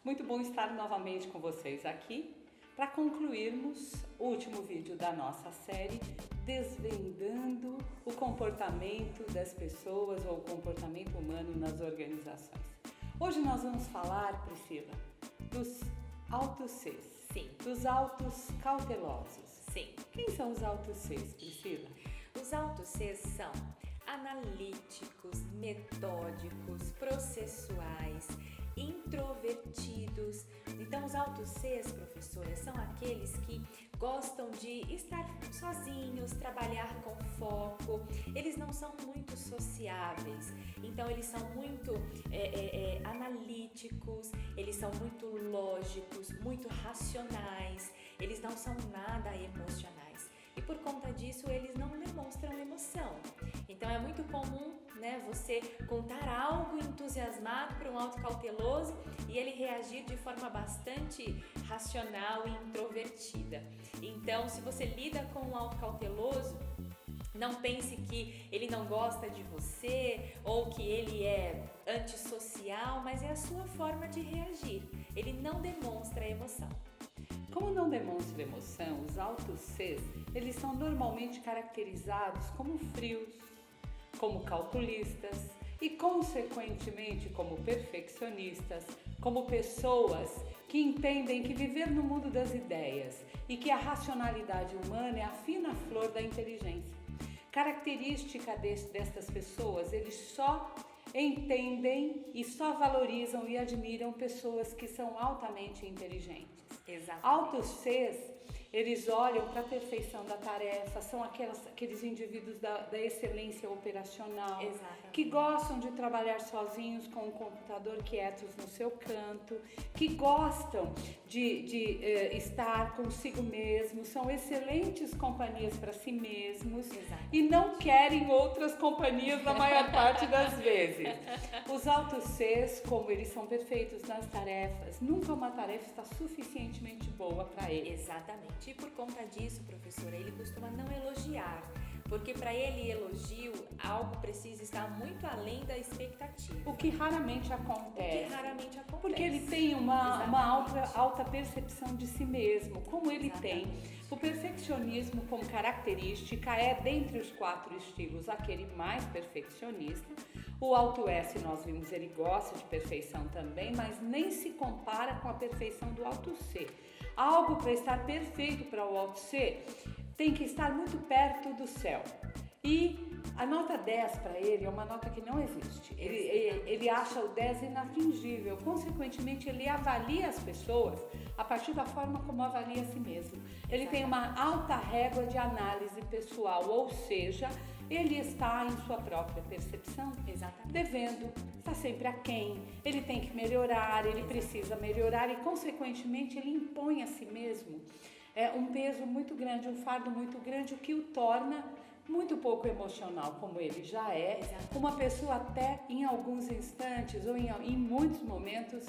Muito bom estar novamente com vocês aqui para concluirmos o último vídeo da nossa série Desvendando o comportamento das pessoas ou o comportamento humano nas organizações. Hoje nós vamos falar, Priscila, dos altos Cs. Sim. Dos altos cautelosos. Sim. Quem são os altos Cs, Priscila? Os altos Cs são analíticos, metódicos, processuais, introvertidos. Então, os altos Cs, professora, são aqueles que gostam de estar sozinhos, trabalhar com foco. Eles não são muito sociáveis, então eles são muito analíticos, eles são muito lógicos, muito racionais, eles não são nada emocionais. E por conta disso, eles não demonstram emoção. Então é muito comum, você contar algo entusiasmado para um alto cauteloso e ele reagir de forma bastante racional e introvertida. Então, se você lida com um alto cauteloso, não pense que ele não gosta de você ou que ele é antissocial, mas é a sua forma de reagir. Ele não demonstra emoção. Como não demonstra emoção, os altos Cs, eles são normalmente caracterizados como frios, como calculistas e, consequentemente, como perfeccionistas, como pessoas que entendem que viver no mundo das ideias e que a racionalidade humana é a fina flor da inteligência. Característica destas pessoas, eles só entendem e só valorizam e admiram pessoas que são altamente inteligentes. Exatamente. Altos Cs, eles olham para a perfeição da tarefa, são aqueles indivíduos da excelência operacional, Exatamente. que gostam de trabalhar sozinhos com o computador quietos no seu canto, que gostam de estar consigo mesmos, são excelentes companhias para si mesmos. Exatamente. E não querem outras companhias na maior parte das vezes. Os altos Cs, como eles são perfeitos nas tarefas, nunca uma tarefa está suficientemente boa para eles. Exatamente. E por conta disso, professora, ele costuma não elogiar, porque para ele elogio, algo precisa estar muito além da expectativa. O que raramente acontece. Porque ele tem uma alta percepção de si mesmo, como ele tem. O perfeccionismo como característica é, dentre os 4 estilos, aquele mais perfeccionista. O alto S, nós vimos, ele gosta de perfeição também, mas nem se compara com a perfeição do alto C. Algo para estar perfeito para o alto C tem que estar muito perto do céu. E a nota 10 para ele é uma nota que não existe. Ele acha o 10 inatingível. Consequentemente, ele avalia as pessoas a partir da forma como avalia a si mesmo. Ele tem uma alta régua de análise pessoal, ou seja, ele está em sua própria percepção, devendo, está sempre aquém, ele tem que melhorar, ele precisa melhorar e, consequentemente, ele impõe a si mesmo um peso muito grande, um fardo muito grande, o que o torna muito pouco emocional, como ele já é, uma pessoa até em alguns instantes ou em muitos momentos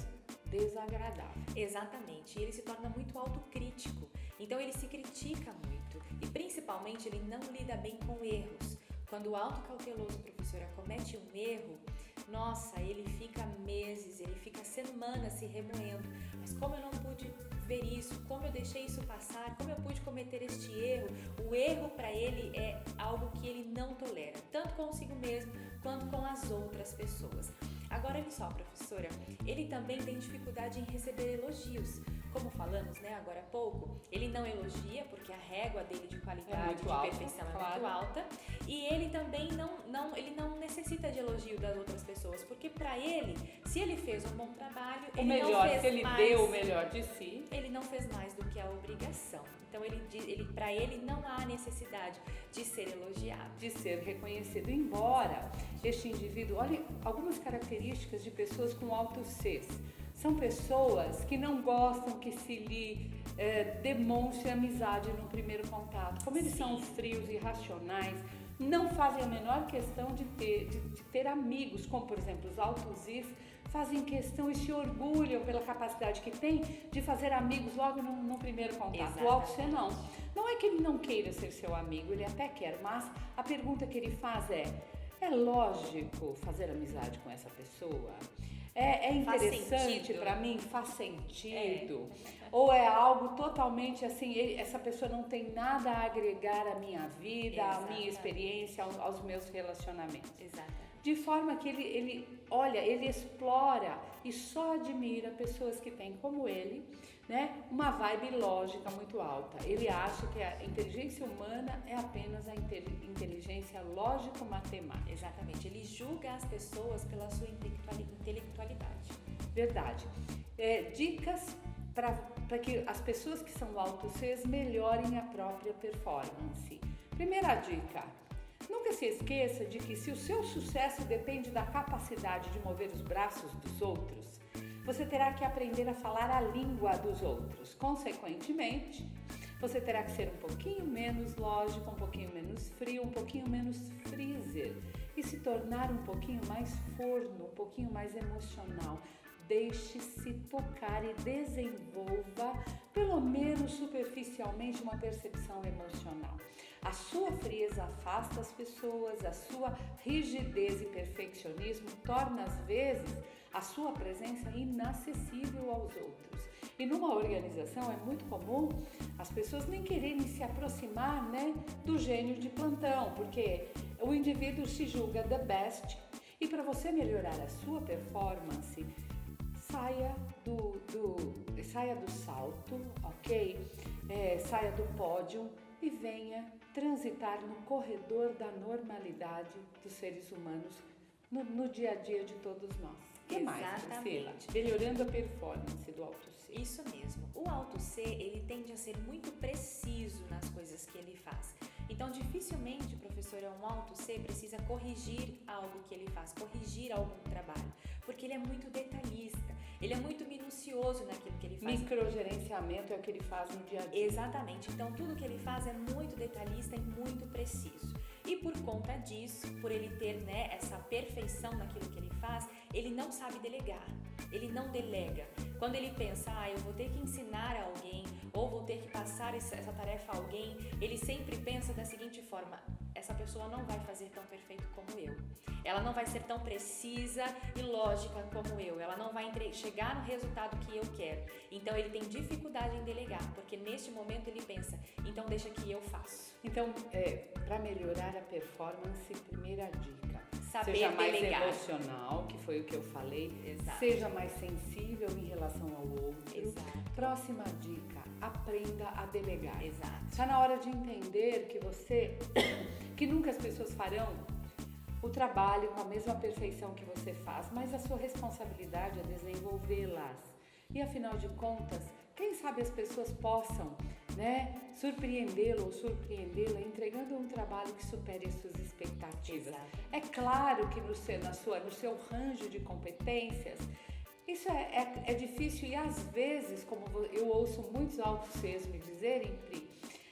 desagradável. Exatamente, e ele se torna muito autocrítico, então ele se critica muito e principalmente ele não lida bem com erros. Quando o alto cauteloso, professora, comete um erro, nossa, ele fica meses, ele fica semanas se remoendo. Mas como eu não pude ver isso, como eu deixei isso passar, como eu pude cometer este erro? O erro para ele é algo que ele não tolera, tanto consigo mesmo quanto com as outras pessoas. Agora, olha só, professora, ele também tem dificuldade em receber elogios. Como falamos, agora há pouco, ele não elogia porque a régua dele de qualidade, de perfeição é muito alta. E ele também ele não necessita de elogio das outras pessoas, porque para ele, se ele fez um bom trabalho, se ele deu o melhor de si, ele não fez mais do que a obrigação. Então, para ele não há necessidade de ser elogiado, de ser reconhecido. Embora este indivíduo, olhe algumas características de pessoas com altos Cs. São pessoas que não gostam que se lhe demonstre amizade no primeiro contato. Como eles são frios e racionais, não fazem a menor questão de ter amigos, como por exemplo os altos Is fazem questão e se orgulham pela capacidade que tem de fazer amigos logo no primeiro contato. O alto C não. Não é que ele não queira ser seu amigo, ele até quer, mas a pergunta que ele faz é lógico fazer amizade com essa pessoa? é Faz interessante sentido. para mim, faz sentido. Ou é algo totalmente assim, essa pessoa não tem nada a agregar à minha vida, à minha Exatamente. experiência, aos meus relacionamentos. Exatamente. De forma que ele explora e só admira pessoas que têm, como ele, né, uma vibe lógica muito alta. Ele acha que a inteligência humana é apenas a inteligência lógico-matemática. Exatamente. Ele julga as pessoas pela sua intelectualidade. Verdade. Dicas para que as pessoas que são auto-Cs melhorem a própria performance. Primeira dica: nunca se esqueça de que se o seu sucesso depende da capacidade de mover os braços dos outros, você terá que aprender a falar a língua dos outros. Consequentemente, você terá que ser um pouquinho menos lógico, um pouquinho menos frio, um pouquinho menos freezer e se tornar um pouquinho mais forno, um pouquinho mais emocional. Deixe-se tocar e desenvolva, pelo menos superficialmente, uma percepção emocional. A sua frieza afasta as pessoas, a sua rigidez e perfeccionismo torna, às vezes, a sua presença inacessível aos outros. E numa organização é muito comum as pessoas nem quererem se aproximar, né, do gênio de plantão, porque o indivíduo se julga the best. E para você melhorar a sua performance, saia do salto, ok? Saia do pódio e venha transitar no corredor da normalidade dos seres humanos no dia a dia de todos nós. O que mais, Priscila? Melhorando a performance do auto-C. Isso mesmo. O auto-C, ele tende a ser muito preciso nas coisas que ele faz. Então, dificilmente, professora, um auto-C precisa corrigir algo que ele faz, corrigir algum trabalho, porque ele é muito detalhista, ele é muito minucioso naquilo que ele faz. Microgerenciamento é o que ele faz no dia a dia. Exatamente. Então, tudo que ele faz é muito detalhista e muito preciso. E por conta disso, por ele ter, né, essa perfeição naquilo que ele faz, ele não sabe delegar, ele não delega. Quando ele pensa, eu vou ter que ensinar a alguém ou vou ter que passar essa tarefa a alguém, ele sempre pensa da seguinte forma: essa pessoa não vai fazer tão perfeito como eu. Ela não vai ser tão precisa e lógica como eu. Ela não vai chegar no resultado que eu quero. Então, ele tem dificuldade em delegar, porque neste momento ele pensa, então deixa que eu faço. Então, para melhorar a performance, primeira dica: saber seja mais delegar. Emocional, que foi o que eu falei. Exato. Seja mais sensível em relação ao outro. Exato. Próxima dica: aprenda a delegar. Exato. Está na hora de entender que nunca as pessoas farão o trabalho com a mesma perfeição que você faz, mas a sua responsabilidade é desenvolvê-las. E afinal de contas, quem sabe as pessoas possam, né, surpreendê-lo ou surpreendê-la entregando um trabalho que supere as suas expectativas. Exato. É claro que no seu range de competências, isso é difícil e às vezes, como eu ouço muitos auto-Cs me dizerem, Pri,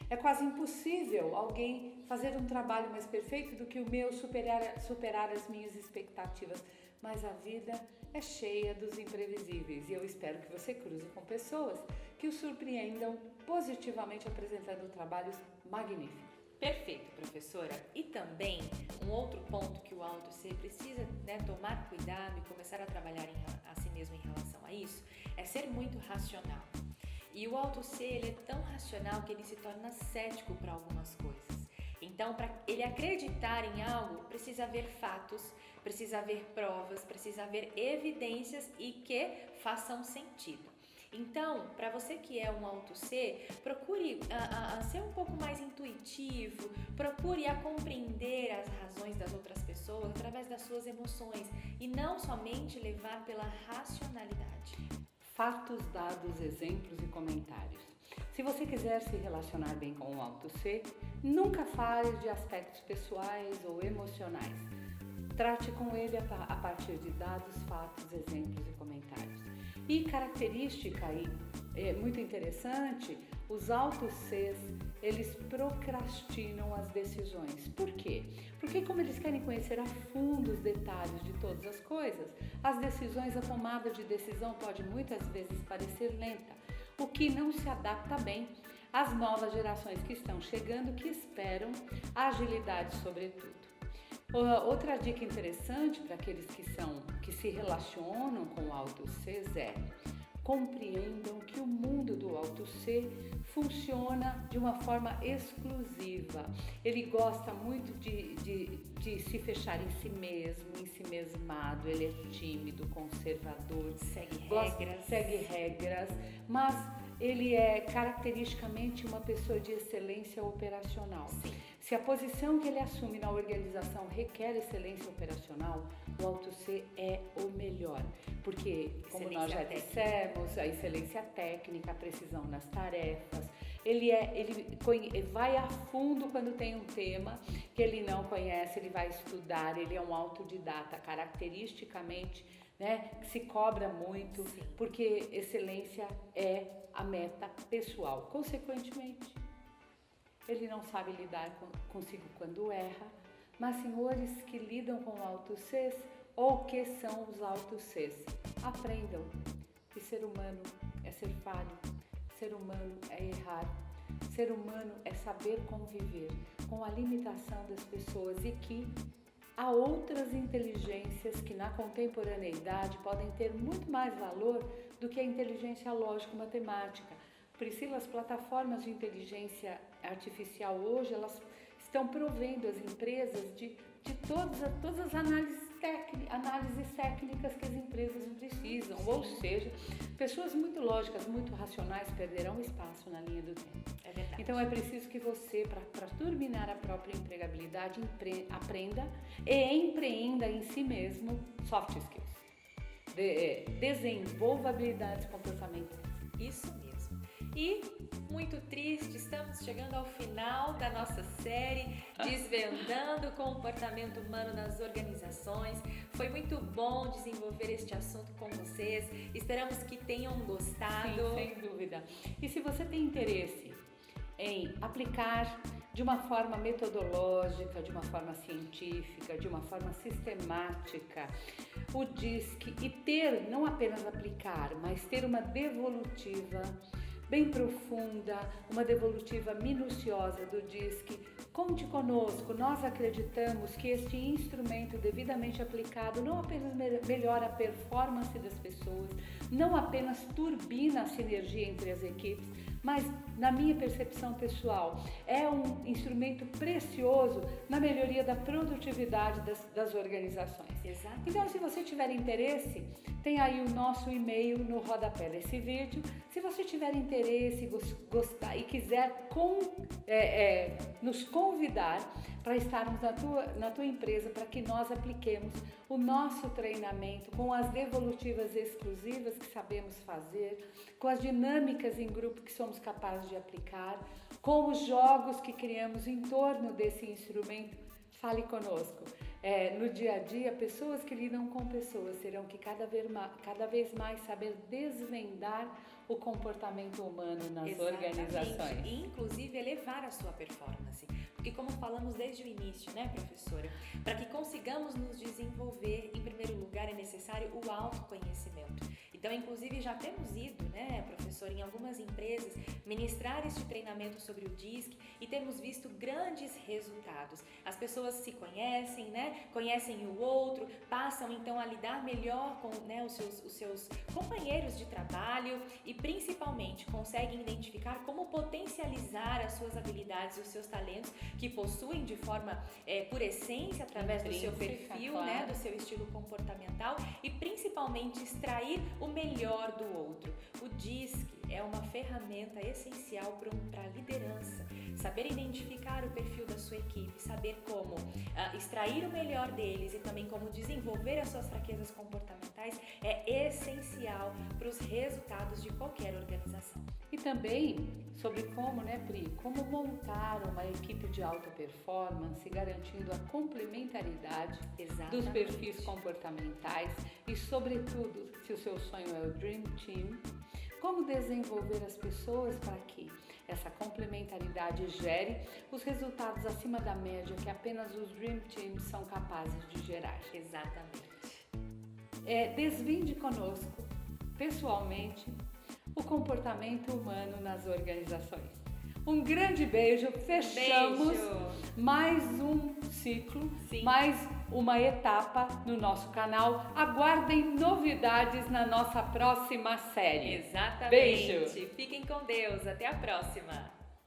é quase impossível alguém fazer um trabalho mais perfeito do que o meu, superar as minhas expectativas. Mas a vida é cheia dos imprevisíveis e eu espero que você cruze com pessoas que o surpreendam positivamente apresentando trabalhos magníficos. Perfeito, professora. E também, um outro ponto que o auto-C precisa, né, tomar cuidado e começar a trabalhar a si mesmo em relação a isso, é ser muito racional. E o auto-C, ele é tão racional que ele se torna cético para algumas coisas. Então, para ele acreditar em algo, precisa haver fatos, precisa haver provas, precisa haver evidências e que façam sentido. Então, para você que é um auto-C, procure ser um pouco mais intuitivo, procure compreender as razões das outras pessoas através das suas emoções e não somente levar pela racionalidade. Fatos, dados, exemplos e comentários. Se você quiser se relacionar bem com o auto-C, nunca fale de aspectos pessoais ou emocionais. Trate com ele a partir de dados, fatos, exemplos e comentários. E característica aí, muito interessante, os auto-Cs, eles procrastinam as decisões. Por quê? Porque como eles querem conhecer a fundo os detalhes de todas as coisas, as decisões, a tomada de decisão pode muitas vezes parecer lenta, o que não se adapta bem às novas gerações que estão chegando, que esperam agilidade sobretudo. Outra dica interessante para aqueles que se relacionam com o Auto Cs é: compreendam que o mundo do Auto C funciona de uma forma exclusiva. Ele gosta muito de se fechar em si mesmo, em si mesmado. Ele é tímido, conservador, segue regras, mas ele é caracteristicamente uma pessoa de excelência operacional. Sim. Se a posição que ele assume na organização requer excelência operacional, o Auto C é o melhor, porque, como nós já dissemos, a excelência técnica, a precisão nas tarefas, ele vai a fundo quando tem um tema que ele não conhece, ele vai estudar, ele é um autodidata, caracteristicamente, né, que se cobra muito, sim, porque excelência é a meta pessoal. Consequentemente, ele não sabe lidar consigo quando erra, mas senhores que lidam com Auto Cs ou que são os Auto Cs, aprendam que ser humano é ser falho, ser humano é errar, ser humano é saber conviver com a limitação das pessoas e que há outras inteligências que na contemporaneidade podem ter muito mais valor do que a inteligência lógico-matemática. Priscila, as plataformas de inteligência artificial hoje, elas estão provendo as empresas de todas as análises técnicas que as empresas precisam. Ou seja, pessoas muito lógicas, muito racionais perderão espaço na linha do tempo. É verdade. Então é preciso que você, para turbinar a própria empregabilidade, aprenda e empreenda em si mesmo soft skills. Desenvolva habilidades comportamentais. Isso mesmo. E, muito triste, estamos chegando ao final da nossa série Desvendando o Comportamento Humano nas Organizações. Foi muito bom desenvolver este assunto com vocês. Esperamos que tenham gostado. Sim, sem dúvida. E se você tem interesse em aplicar de uma forma metodológica, de uma forma científica, de uma forma sistemática, o DISC e ter, não apenas aplicar, mas ter uma devolutiva bem profunda, uma devolutiva minuciosa do DISC, conte conosco. Nós acreditamos que este instrumento devidamente aplicado não apenas melhora a performance das pessoas, não apenas turbina a sinergia entre as equipes, mas, na minha percepção pessoal, é um instrumento precioso na melhoria da produtividade das organizações. Exato. Então, se você tiver interesse, tem aí o nosso e-mail no rodapé desse vídeo. Se você tiver interesse, gostar e quiser nos convidar para estarmos na tua empresa, para que nós apliquemos o nosso treinamento com as devolutivas exclusivas que sabemos fazer, com as dinâmicas em grupo que somos capazes de aplicar, com os jogos que criamos em torno desse instrumento, fale conosco. No dia a dia, pessoas que lidam com pessoas terão que cada vez mais saber desvendar o comportamento humano nas organizações. E, inclusive, elevar a sua performance. Porque, como falamos desde o início, né, professora? Para que consigamos nos desenvolver, em primeiro lugar, é necessário o autoconhecimento. Então, inclusive, já temos ido, né, professor, em algumas empresas, ministrar este treinamento sobre o DISC e temos visto grandes resultados. As pessoas se conhecem, né, conhecem o outro, passam, então, a lidar melhor com, né, os seus companheiros de trabalho e, principalmente, conseguem identificar como potencializar as suas habilidades e os seus talentos que possuem de forma, por essência, através do seu perfil, claro, né, do seu estilo comportamental e, principalmente, extrair o melhor do outro. O DISC é uma ferramenta essencial para a liderança. Saber identificar o perfil da sua equipe, saber como extrair o melhor deles e também como desenvolver as suas fraquezas comportamentais é essencial para os resultados de qualquer organização. E também sobre como, né, Pri, como montar uma equipe de alta performance, garantindo a complementaridade dos perfis comportamentais e, sobretudo, se o seu sonho é o Dream Team, como desenvolver as pessoas para que essa complementaridade gere os resultados acima da média que apenas os Dream Teams são capazes de gerar. Exatamente. Desvende conosco, pessoalmente, o comportamento humano nas organizações. Um grande beijo. Fechamos Beijo. mais um ciclo, Sim. mais uma etapa no nosso canal. Aguardem novidades na nossa próxima série. Exatamente. Beijo. Fiquem com Deus. Até a próxima.